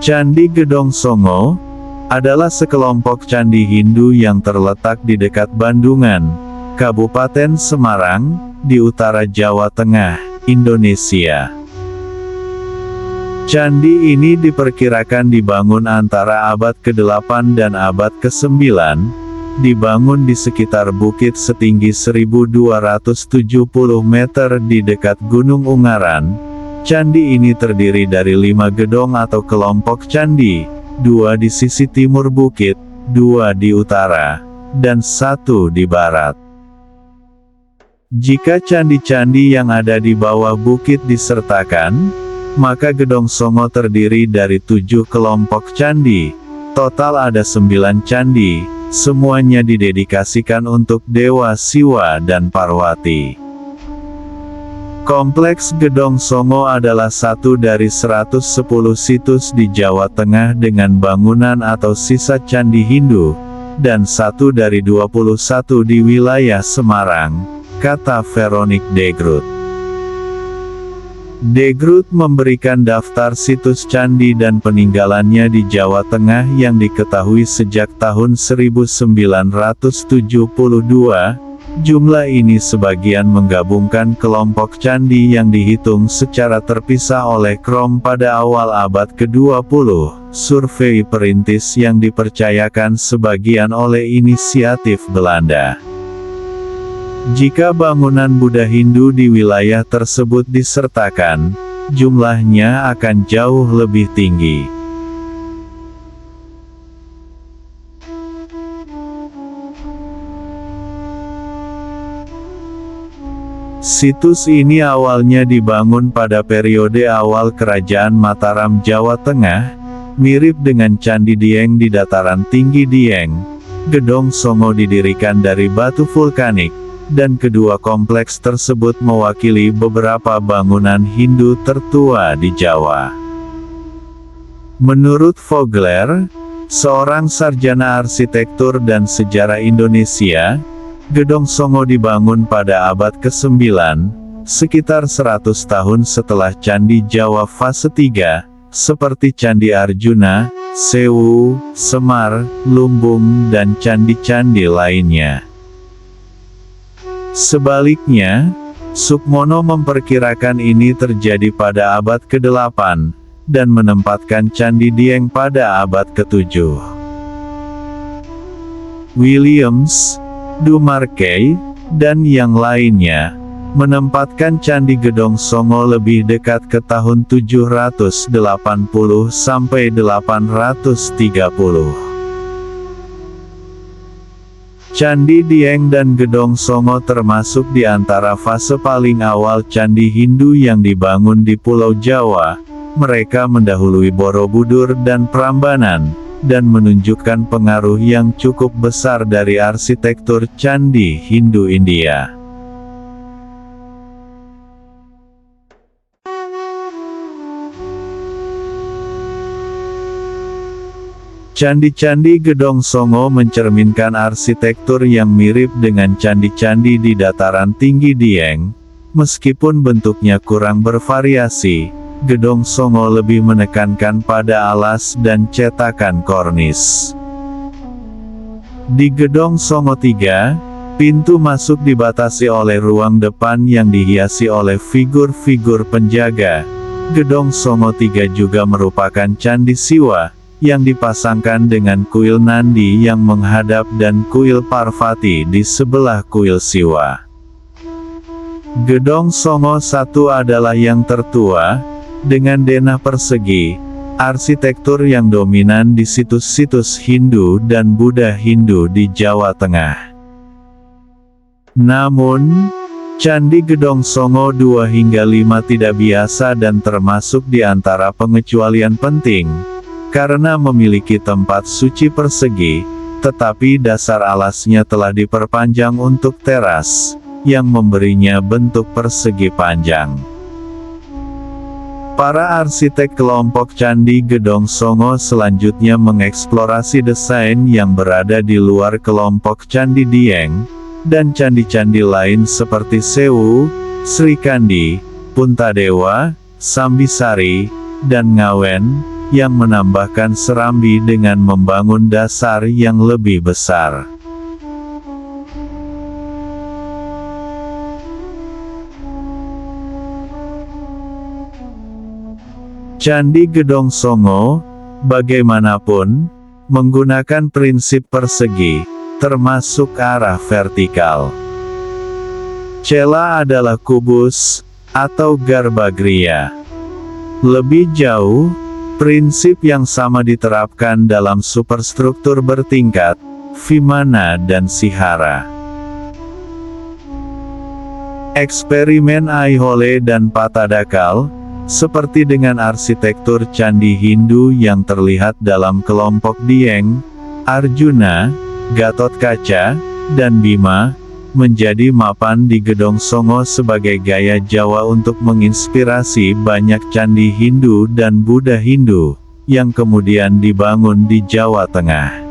Candi Gedong Songo adalah sekelompok candi Hindu yang terletak di dekat Bandungan, Kabupaten Semarang, di utara Jawa Tengah, Indonesia. Candi ini diperkirakan dibangun antara abad ke-8 dan abad ke-9, dibangun di sekitar bukit setinggi 1270 meter di dekat Gunung Ungaran. Candi ini terdiri dari 5 gedong atau kelompok candi, 2 di sisi timur bukit, 2 di utara, dan 1 di barat. Jika candi-candi yang ada di bawah bukit disertakan, maka Gedong Songo terdiri dari 7 kelompok candi. Total ada 9 candi, semuanya didedikasikan untuk Dewa Siwa dan Parwati. Kompleks Gedong Songo adalah satu dari 110 situs di Jawa Tengah dengan bangunan atau sisa candi Hindu, dan satu dari 21 di wilayah Semarang, kata Veronique de Groot. De Groot memberikan daftar situs candi dan peninggalannya di Jawa Tengah yang diketahui sejak tahun 1972. Jumlah ini sebagian menggabungkan kelompok candi yang dihitung secara terpisah oleh Krom pada awal abad ke-20, survei perintis yang dipercayakan sebagian oleh inisiatif Belanda. Jika bangunan Buddha Hindu di wilayah tersebut disertakan, jumlahnya akan jauh lebih tinggi. Situs ini awalnya dibangun pada periode awal Kerajaan Mataram Jawa Tengah, mirip dengan Candi Dieng di dataran tinggi Dieng. Gedong Songo didirikan dari batu vulkanik, dan kedua kompleks tersebut mewakili beberapa bangunan Hindu tertua di Jawa. Menurut Vogler, seorang sarjana arsitektur dan sejarah Indonesia, Gedong Songo dibangun pada abad ke-9, sekitar 100 tahun setelah Candi Jawa fase 3, seperti Candi Arjuna, Sewu, Semar, Lumbung dan candi-candi lainnya. Sebaliknya, Sukmono memperkirakan ini terjadi pada abad ke-8, dan menempatkan Candi Dieng pada abad ke-7. Williams, Dumarquay, dan yang lainnya, menempatkan Candi Gedong Songo lebih dekat ke tahun 780 sampai 830. Candi Dieng dan Gedong Songo termasuk di antara fase paling awal candi Hindu yang dibangun di Pulau Jawa. Mereka mendahului Borobudur dan Prambanan, dan menunjukkan pengaruh yang cukup besar dari arsitektur candi Hindu India. Candi-candi Gedong Songo mencerminkan arsitektur yang mirip dengan candi-candi di dataran tinggi Dieng. Meskipun bentuknya kurang bervariasi, Gedong Songo lebih menekankan pada alas dan cetakan kornis. Di Gedong Songo 3, pintu masuk dibatasi oleh ruang depan yang dihiasi oleh figur-figur penjaga. Gedong Songo 3 juga merupakan Candi Siwa, yang dipasangkan dengan kuil Nandi yang menghadap dan kuil Parvati di sebelah kuil Siwa. Gedong Songo 1 adalah yang tertua, dengan denah persegi, arsitektur yang dominan di situs-situs Hindu dan Buddha Hindu di Jawa Tengah. Namun, Candi Gedong Songo 2 hingga 5 tidak biasa dan termasuk di antara pengecualian penting, karena memiliki tempat suci persegi, tetapi dasar alasnya telah diperpanjang untuk teras, yang memberinya bentuk persegi panjang. Para arsitek kelompok Candi Gedong Songo selanjutnya mengeksplorasi desain yang berada di luar kelompok Candi Dieng, dan candi-candi lain seperti Sewu, Sri Kandi, Puntadewa, Sambisari, dan Ngawen, yang menambahkan Serambi dengan membangun dasar yang lebih besar. Candi Gedong Songo, bagaimanapun, menggunakan prinsip persegi, termasuk arah vertikal. Cela adalah kubus, atau garbagriya. Lebih jauh, prinsip yang sama diterapkan dalam superstruktur bertingkat, Vimana dan Sihara. Eksperimen Aihole dan Patadakal, seperti dengan arsitektur candi Hindu yang terlihat dalam kelompok Dieng, Arjuna, Gatotkaca, dan Bima, menjadi mapan di Gedong Songo sebagai gaya Jawa untuk menginspirasi banyak candi Hindu dan Buddha Hindu, yang kemudian dibangun di Jawa Tengah.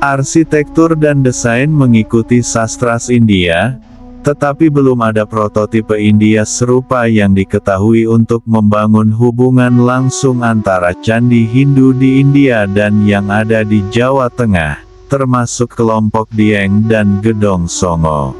Arsitektur dan desain mengikuti sastras India, tetapi belum ada prototipe India serupa yang diketahui untuk membangun hubungan langsung antara candi Hindu di India dan yang ada di Jawa Tengah, termasuk kelompok Dieng dan Gedong Songo.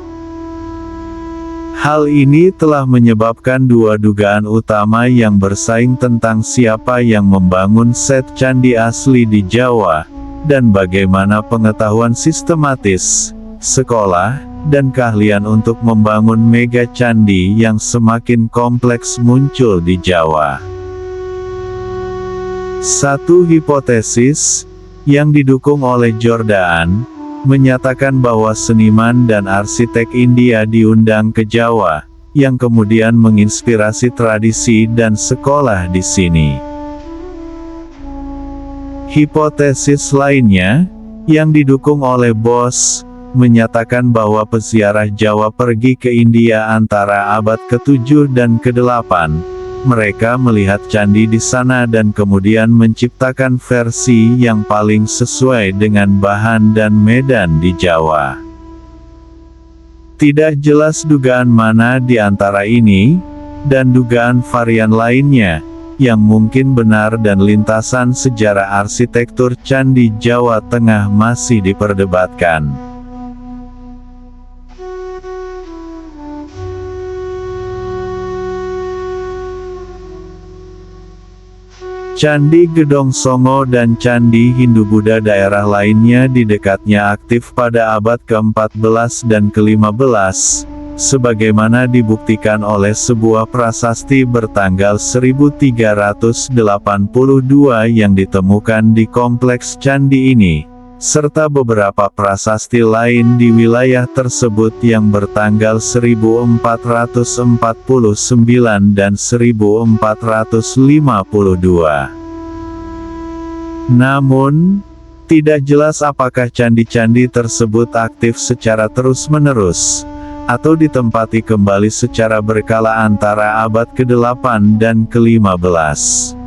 Hal ini telah menyebabkan dua dugaan utama yang bersaing tentang siapa yang membangun set candi asli di Jawa, dan bagaimana pengetahuan sistematis, sekolah, dan keahlian untuk membangun mega candi yang semakin kompleks muncul di Jawa. Satu hipotesis, yang didukung oleh Jordan, menyatakan bahwa seniman dan arsitek India diundang ke Jawa, yang kemudian menginspirasi tradisi dan sekolah di sini. Hipotesis lainnya, yang didukung oleh Bos, menyatakan bahwa peziarah Jawa pergi ke India antara abad ke-7 dan ke-8. Mereka melihat candi di sana dan kemudian menciptakan versi yang paling sesuai dengan bahan dan medan di Jawa. Tidak jelas dugaan mana di antara ini, dan dugaan varian lainnya, yang mungkin benar dan lintasan sejarah arsitektur candi Jawa Tengah masih diperdebatkan. Candi Gedong Songo dan Candi Hindu-Buddha daerah lainnya di dekatnya aktif pada abad ke-14 dan ke-15, sebagaimana dibuktikan oleh sebuah prasasti bertanggal 1382 yang ditemukan di kompleks candi ini, serta beberapa prasasti lain di wilayah tersebut yang bertanggal 1449 dan 1452. Namun, tidak jelas apakah candi-candi tersebut aktif secara terus-menerus, atau ditempati kembali secara berkala antara abad ke-8 dan ke-15.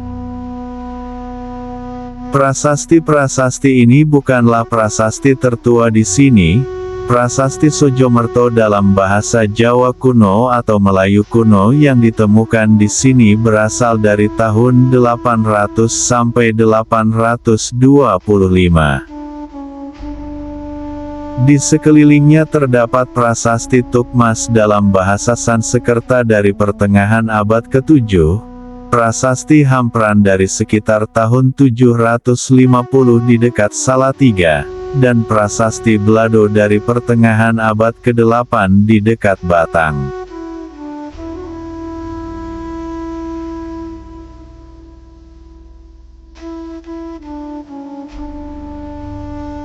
Prasasti-prasasti ini bukanlah prasasti tertua di sini. Prasasti Sojomerto dalam bahasa Jawa kuno atau Melayu kuno yang ditemukan di sini berasal dari tahun 800 sampai 825. Di sekelilingnya terdapat prasasti Tukmas dalam bahasa Sanskerta dari pertengahan abad ke-7. Prasasti Hampran dari sekitar tahun 750 di dekat Salatiga, dan prasasti Blado dari pertengahan abad ke-8 di dekat Batang.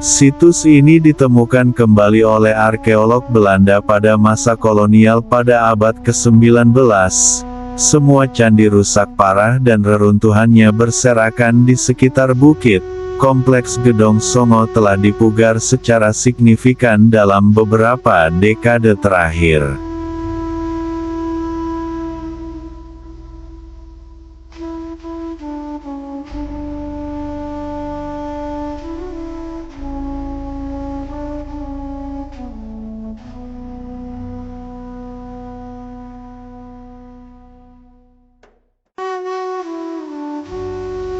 Situs ini ditemukan kembali oleh arkeolog Belanda pada masa kolonial pada abad ke-19. Semua candi rusak parah dan reruntuhannya berserakan di sekitar bukit. Kompleks Gedong Songo telah dipugar secara signifikan dalam beberapa dekade terakhir.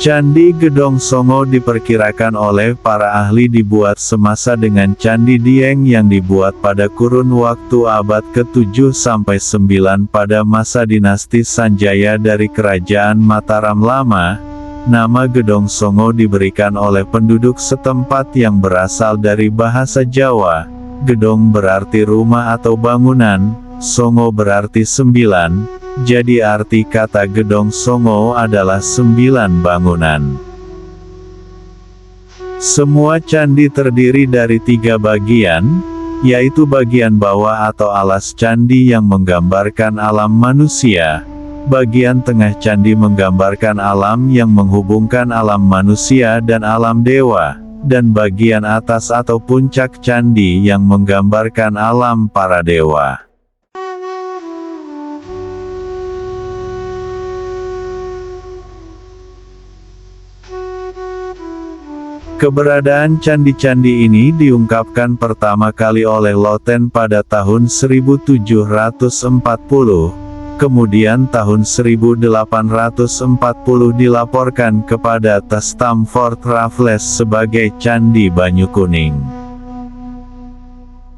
Candi Gedong Songo diperkirakan oleh para ahli dibuat semasa dengan Candi Dieng yang dibuat pada kurun waktu abad ke-7 sampai 9 pada masa dinasti Sanjaya dari Kerajaan Mataram Lama. Nama Gedong Songo diberikan oleh penduduk setempat yang berasal dari bahasa Jawa. Gedong berarti rumah atau bangunan, Songo berarti 9. Jadi arti kata Gedong Songo adalah 9 bangunan. Semua candi terdiri dari 3 bagian, yaitu bagian bawah atau alas candi yang menggambarkan alam manusia, bagian tengah candi menggambarkan alam yang menghubungkan alam manusia dan alam dewa, dan bagian atas atau puncak candi yang menggambarkan alam para dewa. Keberadaan candi-candi ini diungkapkan pertama kali oleh Loten pada tahun 1740, kemudian tahun 1840 dilaporkan kepada T. Stamford Raffles sebagai Candi Banyu Kuning.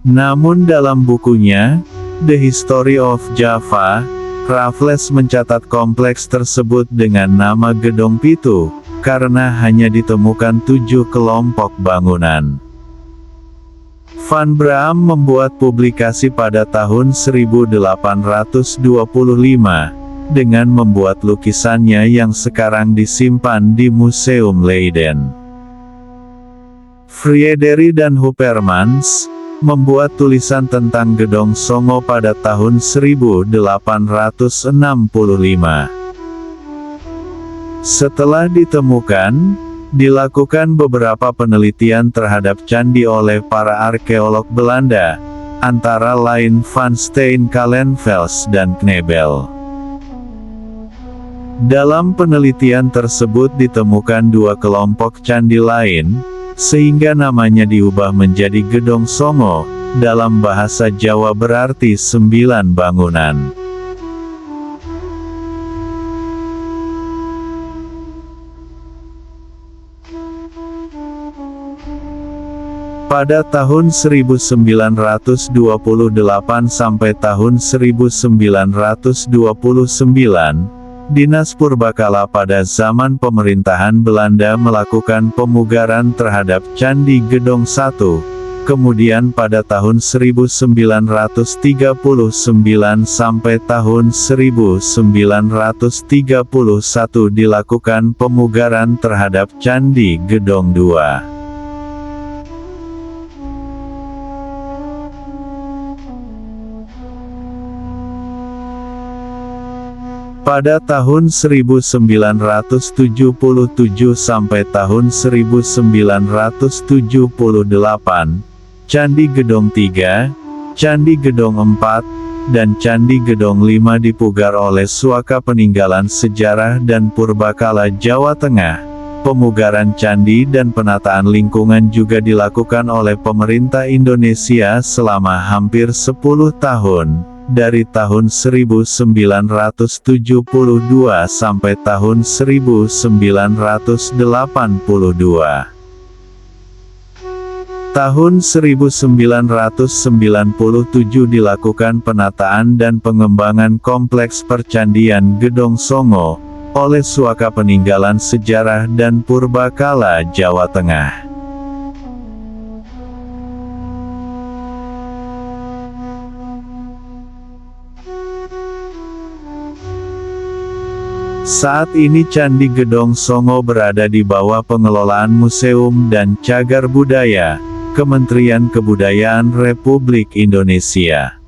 Namun dalam bukunya, The History of Java, Raffles mencatat kompleks tersebut dengan nama Gedong Pitu, karena hanya ditemukan 7 kelompok bangunan. Van Braam membuat publikasi pada tahun 1825, dengan membuat lukisannya yang sekarang disimpan di Museum Leiden. Friederi dan Huppermans membuat tulisan tentang Gedong Songo pada tahun 1865. Setelah ditemukan, dilakukan beberapa penelitian terhadap candi oleh para arkeolog Belanda, antara lain Van Steen Callenfels dan Knebel. Dalam penelitian tersebut ditemukan 2 kelompok candi lain, sehingga namanya diubah menjadi Gedong Songo, dalam bahasa Jawa berarti 9 bangunan. Pada tahun 1928 sampai tahun 1929, Dinas Purbakala pada zaman pemerintahan Belanda melakukan pemugaran terhadap Candi Gedong 1. Kemudian pada tahun 1939 sampai tahun 1931 dilakukan pemugaran terhadap Candi Gedong 2. Pada tahun 1977 sampai tahun 1978, Candi Gedong 3, Candi Gedong 4, dan Candi Gedong 5 dipugar oleh Suaka Peninggalan Sejarah dan Purbakala Jawa Tengah. Pemugaran candi dan penataan lingkungan juga dilakukan oleh pemerintah Indonesia selama hampir 10 tahun. Dari tahun 1972 sampai tahun 1982. Tahun 1997 dilakukan penataan dan pengembangan kompleks percandian Gedong Songo, oleh Suaka Peninggalan Sejarah dan Purbakala Jawa Tengah. Saat ini Candi Gedong Songo berada di bawah pengelolaan Museum dan Cagar Budaya, Kementerian Kebudayaan Republik Indonesia.